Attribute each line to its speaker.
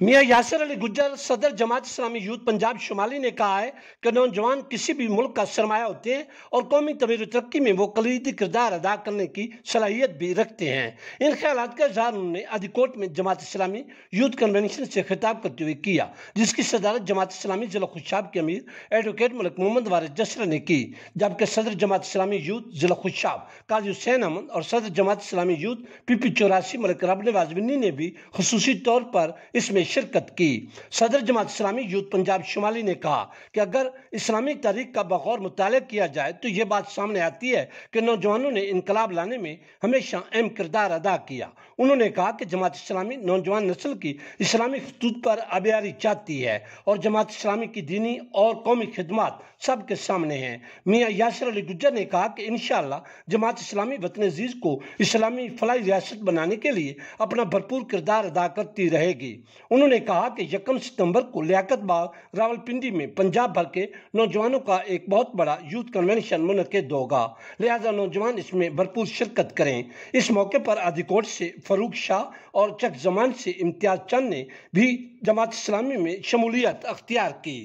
Speaker 1: मियां यासिर अली गुज्जर सदर जमात इस्लामी यूथ पंजाब शुमाली ने कहा है कि नौजवान किसी भी मुल्क का सरमाया होते हैं और कौमी तमीर तरक्की में वो कलीदी किरदार अदा करने की सलाहियत भी रखते हैं। इन ख्यालात का इजहार उन्होंने आदिकोट में जमात इस्लामी यूथ कन्वेंशन से खिताब करते हुए किया, जिसकी सदारत जमात इस्लामी जिला खुशाब के अमीर एडवोकेट मलिक मोहम्मद वारिस जसरा ने की, जबकि सदर जमात इस्लामी यूथ जिला खुशाब काजी हुसैन अहमद और सदर जमात इस्लामी यूथ पीपी 84 मलिक रब नवाज बिन्नी ने भी खुसूसी तौर पर इसमें शिरकत की। सदर जमात इस्लामी यूथ पंजाब शुमाली ने कहा कि अगर इस्लामी तारीख का बगौर मुताला किया जाए तो ये बात सामने आती है कि नौजवानों ने इनकलाब लाने में हमेशा अहम किरदार अदा किया। उन्होंने कहा कि जमात इस्लामी नौजवान नस्ल की इस्लामी खतूत पर आबियारी चाहती है और जमात इस्लामी की दीनी और कौमी खिदमत सबके सामने हैं। मियां यासिर अली गुज्जर ने कहा कि इंशाअल्लाह जमात इस्लामी वतन अजीज को इस्लामी फलाई रियासत बनाने के लिए अपना भरपूर किरदार अदा करती रहेगी। उन्होंने कहा कि 1 सितंबर को लियाकत बाग रावलपिंडी में पंजाब भर के नौजवानों का एक बहुत बड़ा यूथ कन्वेंशन मुनक्किद होगा, लिहाजा नौजवान इसमें भरपूर शिरकत करें। इस मौके पर आदिकोट से फरूक शाह और चक जमान से इम्तियाज चंद ने भी जमात इस्लामी में शमूलियत अख्तियार की।